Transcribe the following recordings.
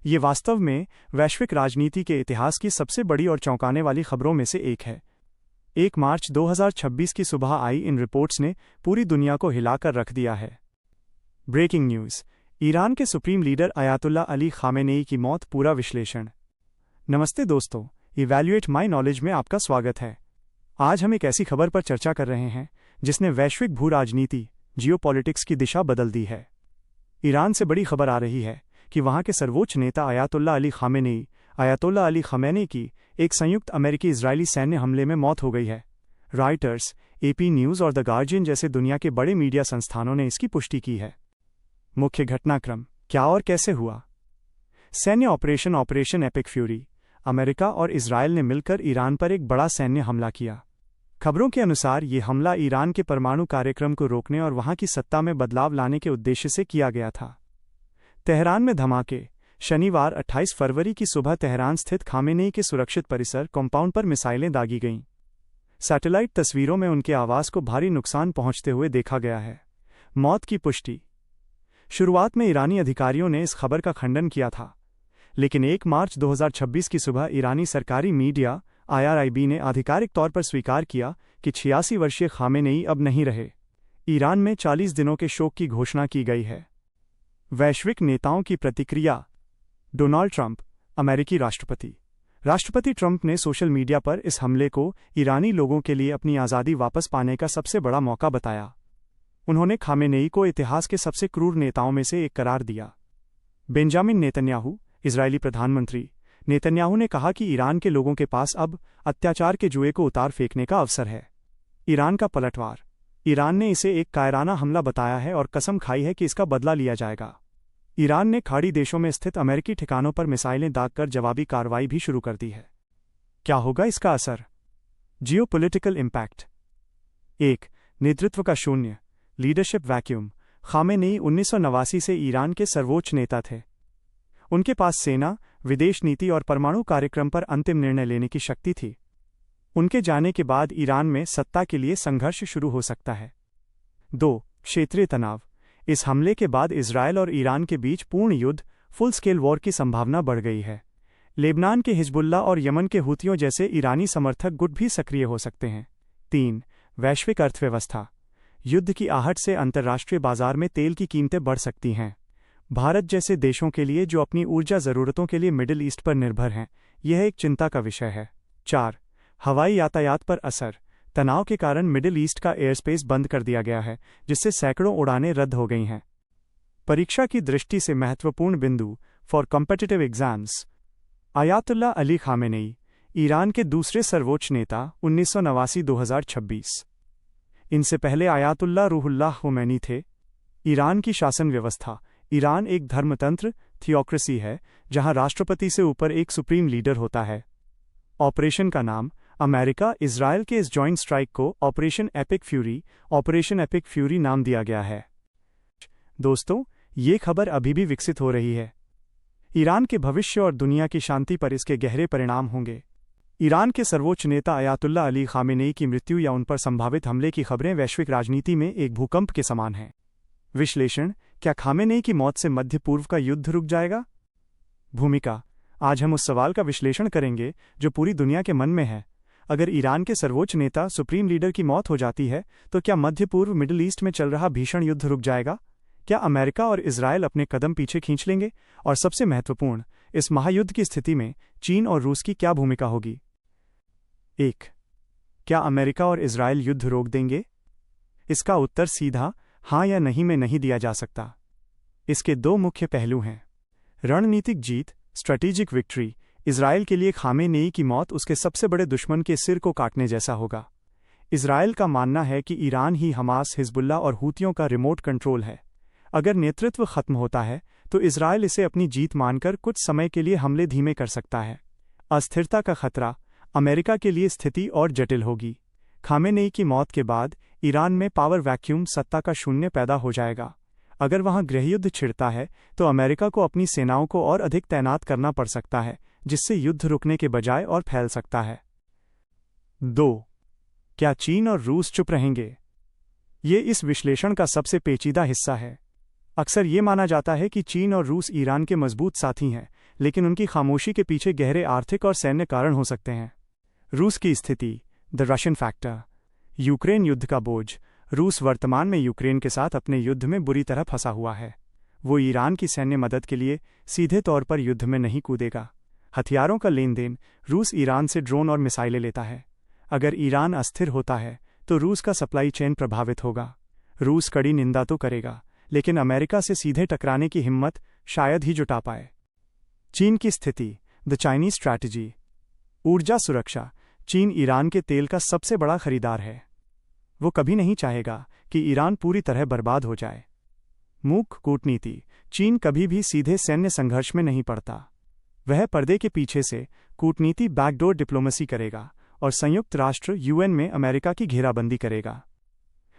ये वास्तव में वैश्विक राजनीति के इतिहास की सबसे बड़ी और चौंकाने वाली खबरों में से एक है। 1 मार्च 2026 की सुबह आई इन रिपोर्ट्स ने पूरी दुनिया को हिलाकर रख दिया है। ब्रेकिंग न्यूज़, ईरान के supreme leader Ayatollah Ali Khamenei की मौत, पूरा विश्लेषण। नमस्ते दोस्तों, इवैल्यूएट माई नॉलेज में आपका स्वागत है। आज हम एक ऐसी खबर पर चर्चा कर रहे हैं जिसने वैश्विक भू राजनीति जियोपॉलिटिक्स की दिशा बदल दी है। ईरान से बड़ी खबर आ रही है कि वहां के सर्वोच्च नेता अयातुल्ला अली खमेनी की एक संयुक्त अमेरिकी इजरायली सैन्य हमले में मौत हो गई है। रॉयटर्स, AP न्यूज़ और द गार्जियन जैसे दुनिया के बड़े मीडिया संस्थानों ने इसकी पुष्टि की है। मुख्य घटनाक्रम क्या और कैसे हुआ? सैन्य ऑपरेशन एपिक फ्यूरी। अमेरिका और इजरायल ने मिलकर ईरान पर एक बड़ा सैन्य हमला किया। खबरों के अनुसार ये हमला ईरान के परमाणु कार्यक्रम को रोकने और वहां की सत्ता में बदलाव लाने के उद्देश्य से किया गया था। तेहरान में धमाके। शनिवार 28 फरवरी की सुबह तेहरान स्थित खामेनेई के सुरक्षित परिसर कंपाउंड पर मिसाइलें दागी गईं। सैटेलाइट तस्वीरों में उनके आवास को भारी नुकसान पहुंचते हुए देखा गया है। मौत की पुष्टि। शुरुआत में ईरानी अधिकारियों ने इस खबर का खंडन किया था, लेकिन 1 मार्च 2026 की सुबह ईरानी सरकारी मीडिया IRIB ने आधिकारिक तौर पर स्वीकार किया कि 86 वर्षीय खामेनेई अब नहीं रहे। ईरान में 40 दिनों के शोक की घोषणा की गई है। वैश्विक नेताओं की प्रतिक्रिया। डोनाल्ड ट्रंप, अमेरिकी राष्ट्रपति ट्रंप ने सोशल मीडिया पर इस हमले को ईरानी लोगों के लिए अपनी आज़ादी वापस पाने का सबसे बड़ा मौका बताया। उन्होंने खामेनेई को इतिहास के सबसे क्रूर नेताओं में से एक करार दिया। बेंजामिन नेतन्याहू, इजरायली प्रधानमंत्री नेतन्याहू ने कहा कि ईरान के लोगों के पास अब अत्याचार के जुए को उतार फेंकने का अवसर है। ईरान का पलटवार। ईरान ने इसे एक कायराना हमला बताया है और कसम खाई है कि इसका बदला लिया जाएगा। ईरान ने खाड़ी देशों में स्थित अमेरिकी ठिकानों पर मिसाइलें दागकर जवाबी कार्रवाई भी शुरू कर दी है। क्या होगा इसका असर? Geopolitical impact. 1. नेतृत्व का शून्य, लीडरशिप वैक्यूम। खामेनेई 1989 से ईरान के सर्वोच्च नेता थे। उनके पास सेना, विदेश नीति और परमाणु कार्यक्रम पर अंतिम निर्णय लेने की शक्ति थी। उनके जाने के बाद ईरान में सत्ता के लिए संघर्ष शुरू हो सकता है। 2. क्षेत्रीय तनाव। इस हमले के बाद इजरायल और ईरान के बीच पूर्ण युद्ध, फुल स्केल वॉर की संभावना बढ़ गई है। लेबनान के हिजबुल्ला और यमन के हूतियों जैसे ईरानी समर्थक गुट भी सक्रिय हो सकते हैं। 3. वैश्विक अर्थव्यवस्था। युद्ध की आहट से अंतर्राष्ट्रीय बाजार में तेल की कीमतें बढ़ सकती हैं। भारत जैसे देशों के लिए जो अपनी ऊर्जा ज़रूरतों के लिए मिडिल ईस्ट पर निर्भर हैं, यह एक चिंता का विषय है। 4. हवाई यातायात पर असर। तनाव के कारण मिडिल ईस्ट का एयरस्पेस बंद कर दिया गया है, जिससे सैकड़ों उड़ानें रद्द हो गई हैं। परीक्षा की दृष्टि से महत्वपूर्ण बिंदु for competitive exams. Ayatollah Ali Khamenei, Iran के दूसरे सर्वोच्च नेता, 1989-2026। इनसे पहले अयातुल्ला रूहुल्लाह खोमैनी थे। ईरान की शासन व्यवस्था। ईरान एक धर्मतंत्र थियोक्रेसी है, जहां राष्ट्रपति से ऊपर एक सुप्रीम लीडर होता है। ऑपरेशन का नाम अमेरिका इजरायल के इस जॉइंट स्ट्राइक को ऑपरेशन एपिक फ्यूरी नाम दिया गया है। दोस्तों, ये खबर अभी भी विकसित हो रही है। ईरान के भविष्य और दुनिया की शांति पर इसके गहरे परिणाम होंगे। ईरान के सर्वोच्च नेता अयातुल्ला अली खामेनेई की मृत्यु या उन पर संभावित हमले की खबरें वैश्विक राजनीति में एक भूकंप के समान हैं। विश्लेषण। क्या खामेनेई की मौत से मध्य पूर्व का युद्ध रुक जाएगा? भूमिका। आज हम उस सवाल का विश्लेषण करेंगे जो पूरी दुनिया के मन में है। अगर ईरान के सर्वोच्च नेता, सुप्रीम लीडर की मौत हो जाती है, तो क्या मध्य पूर्व मिडिल ईस्ट में चल रहा भीषण युद्ध रुक जाएगा? क्या अमेरिका और इजरायल अपने कदम पीछे खींच लेंगे? और सबसे महत्वपूर्ण, इस महायुद्ध की स्थिति में चीन और रूस की क्या भूमिका होगी? 1. क्या अमेरिका और इजरायल युद्ध रोक देंगे? इसका उत्तर सीधा हाँ या नहीं में नहीं दिया जा सकता। इसके 2 मुख्य पहलू हैं। रणनीतिक जीत, स्ट्रेटेजिक विक्ट्री। इजरायल के लिए खामेनेई की मौत उसके सबसे बड़े दुश्मन के सिर को काटने जैसा होगा। इजरायल का मानना है कि ईरान ही हमास, हिजबुल्ला और हूतियों का रिमोट कंट्रोल है। अगर नेतृत्व खत्म होता है तो इजरायल इसे अपनी जीत मानकर कुछ समय के लिए हमले धीमे कर सकता है। अस्थिरता का खतरा। अमेरिका के लिए स्थिति और जटिल होगी। खामेनेई की मौत के बाद ईरान में पावर वैक्यूम, सत्ता का शून्य पैदा हो जाएगा। अगर वहां गृहयुद्ध छिड़ता है तो अमेरिका को अपनी सेनाओं को और अधिक तैनात करना पड़ सकता है, जिससे युद्ध रुकने के बजाय और फैल सकता है। 2. क्या चीन और रूस चुप रहेंगे? ये इस विश्लेषण का सबसे पेचीदा हिस्सा है। अक्सर ये माना जाता है कि चीन और रूस ईरान के मजबूत साथी हैं, लेकिन उनकी खामोशी के पीछे गहरे आर्थिक और सैन्य कारण हो सकते हैं। रूस की स्थिति, द रशियन फैक्टर। यूक्रेन युद्ध का बोझ। रूस वर्तमान में यूक्रेन के साथ अपने युद्ध में बुरी तरह फंसा हुआ है। वो ईरान की सैन्य मदद के लिए सीधे तौर पर युद्ध में नहीं कूदेगा। हथियारों का लेन देन। रूस ईरान से ड्रोन और मिसाइलें लेता है। अगर ईरान अस्थिर होता है तो रूस का सप्लाई चेन प्रभावित होगा। रूस कड़ी निंदा तो करेगा, लेकिन अमेरिका से सीधे टकराने की हिम्मत शायद ही जुटा पाए। चीन की स्थिति, द चाइनीज स्ट्रैटेजी। ऊर्जा सुरक्षा। चीन ईरान के तेल का सबसे बड़ा खरीदार है। वो कभी नहीं चाहेगा कि ईरान पूरी तरह बर्बाद हो जाए। मूक कूटनीति। चीन कभी भी सीधे सैन्य संघर्ष में नहीं पड़ता। वह पर्दे के पीछे से कूटनीति बैकडोर डिप्लोमेसी करेगा और संयुक्त राष्ट्र यूएन में अमेरिका की घेराबंदी करेगा।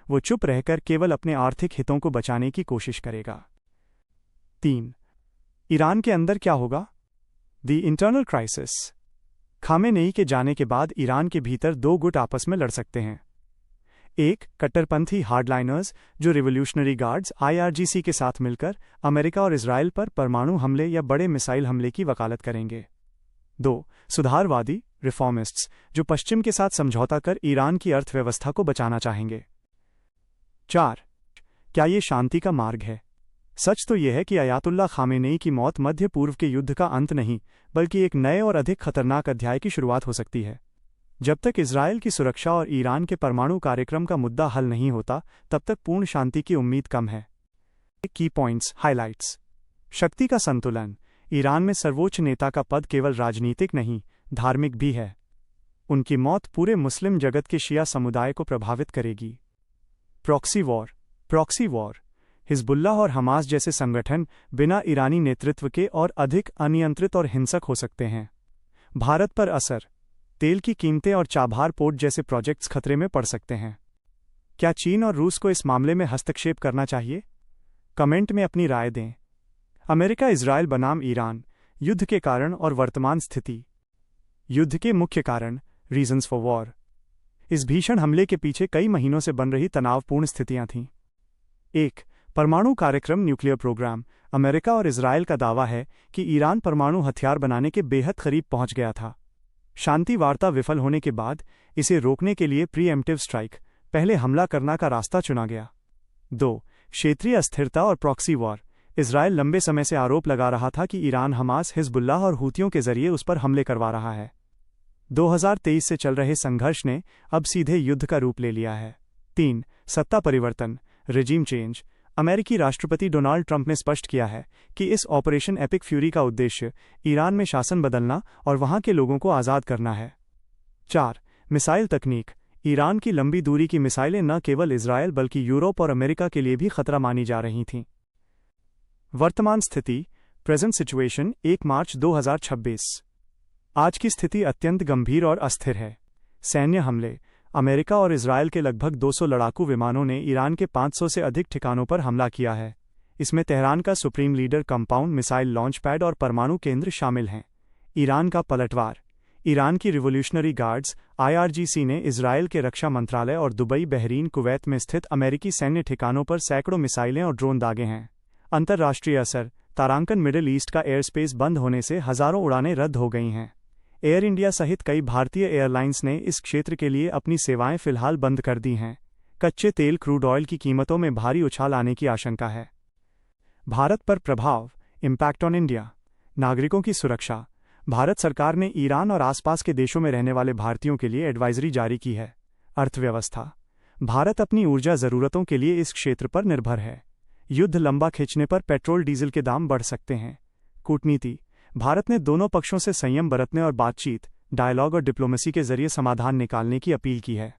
वो चुप रहकर केवल अपने आर्थिक हितों को बचाने की कोशिश करेगा। 3. ईरान के अंदर क्या होगा? The internal crisis. खामेनेई के जाने के बाद ईरान के भीतर दो गुट आपस में लड़ सकते हैं। एक, कट्टरपंथी हार्डलाइनर्स जो रिवोल्यूशनरी गार्ड्स IRGC के साथ मिलकर अमेरिका और इजराइल पर परमाणु हमले या बड़े मिसाइल हमले की वकालत करेंगे। 2, सुधारवादी रिफॉर्मिस्ट्स जो पश्चिम के साथ समझौता कर ईरान की अर्थव्यवस्था को बचाना चाहेंगे। 4. क्या ये शांति का मार्ग है? सच तो यह है कि अयातुल्ला खामेनेई की मौत मध्य पूर्व के युद्ध का अंत नहीं, बल्कि एक नए और अधिक खतरनाक अध्याय की शुरुआत हो सकती है। जब तक इजराइल की सुरक्षा और ईरान के परमाणु कार्यक्रम का मुद्दा हल नहीं होता, तब तक पूर्ण शांति की उम्मीद कम है। की पॉइंट्स, हाइलाइट्स। शक्ति का संतुलन। ईरान में सर्वोच्च नेता का पद केवल राजनीतिक नहीं, धार्मिक भी है। उनकी मौत पूरे मुस्लिम जगत के शिया समुदाय को प्रभावित करेगी। Proxy war. हिजबुल्लाह और हमास जैसे संगठन बिना ईरानी नेतृत्व के और अधिक अनियंत्रित और हिंसक हो सकते हैं। भारत पर असर। तेल की कीमतें और चाबहार पोर्ट जैसे प्रोजेक्ट्स खतरे में पड़ सकते हैं। क्या चीन और रूस को इस मामले में हस्तक्षेप करना चाहिए? कमेंट में अपनी राय दें। अमेरिका इजराइल बनाम ईरान, युद्ध के कारण और वर्तमान स्थिति। युद्ध के मुख्य कारण, रीजंस फॉर वॉर। इस भीषण हमले के पीछे कई महीनों से बन रही तनावपूर्ण स्थितियां थीं। 1. परमाणु कार्यक्रम न्यूक्लियर प्रोग्राम। अमेरिका और इजराइल का दावा है कि ईरान परमाणु हथियार बनाने के बेहद करीब पहुंच गया था। शांति वार्ता विफल होने के बाद इसे रोकने के लिए प्रीएम्प्टिव स्ट्राइक, पहले हमला करना का रास्ता चुना गया। 2. क्षेत्रीय अस्थिरता और प्रॉक्सी वॉर। इजराइल लंबे समय से आरोप लगा रहा था कि ईरान हमास, हिजबुल्लाह और हूतियों के जरिए उस पर हमले करवा रहा है। 2023 से चल रहे संघर्ष ने अब सीधे युद्ध का रूप ले लिया है। 3. सत्ता परिवर्तन, रेजिम चेंज। अमेरिकी राष्ट्रपति डोनाल्ड ट्रंप ने स्पष्ट किया है कि इस ऑपरेशन एपिक फ्यूरी का उद्देश्य ईरान में शासन बदलना और वहां के लोगों को आज़ाद करना है। 4. मिसाइल तकनीक। ईरान की लंबी दूरी की मिसाइलें न केवल इजराइल बल्कि यूरोप और अमेरिका के लिए भी खतरा मानी जा रही थीं। वर्तमान स्थिति, प्रेजेंट सिचुएशन, 1 मार्च 2026। आज की स्थिति अत्यंत गंभीर और अस्थिर है। सैन्य हमले। अमेरिका और इजराइल के लगभग 200 लड़ाकू विमानों ने ईरान के 500 से अधिक ठिकानों पर हमला किया है। इसमें तेहरान का supreme leader compound, missile launch pad और परमाणु केंद्र शामिल हैं। ईरान का पलटवार। ईरान की रिवोल्यूशनरी गार्ड्स IRGC ने इजराइल के रक्षा मंत्रालय और दुबई, बहरीन, कुवैत में स्थित अमेरिकी सैन्य ठिकानों पर सैकड़ों मिसाइलें और ड्रोन दागे हैं। अंतर्राष्ट्रीय असर। तारांकन, मिडिल ईस्ट का एयर स्पेस बंद होने से हज़ारों उड़ानें रद्द हो गई हैं। एयर इंडिया सहित कई भारतीय एयरलाइंस ने इस क्षेत्र के लिए अपनी सेवाएं फिलहाल बंद कर दी हैं। कच्चे तेल, क्रूड ऑयल की कीमतों में भारी उछाल आने की आशंका है। भारत पर प्रभाव, इम्पैक्ट ऑन इंडिया। नागरिकों की सुरक्षा। भारत सरकार ने ईरान और आसपास के देशों में रहने वाले भारतीयों के लिए एडवाइजरी जारी की है। अर्थव्यवस्था। भारत अपनी ऊर्जा ज़रूरतों के लिए इस क्षेत्र पर निर्भर है। युद्ध लंबा खिंचने पर पेट्रोल डीजल के दाम बढ़ सकते हैं। कूटनीति। भारत ने दोनों पक्षों से संयम बरतने और बातचीत, डायलॉग और डिप्लोमेसी के जरिए समाधान निकालने की अपील की है।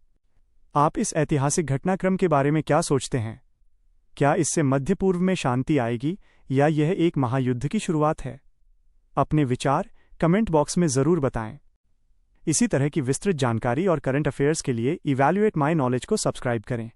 आप इस ऐतिहासिक घटनाक्रम के बारे में क्या सोचते हैं? क्या इससे मध्य पूर्व में शांति आएगी या यह एक महायुद्ध की शुरुआत है? अपने विचार कमेंट बॉक्स में ज़रूर बताएं। इसी तरह की विस्तृत जानकारी और करंट अफेयर्स के लिए इवैल्यूएट माई नॉलेज को सब्सक्राइब करें।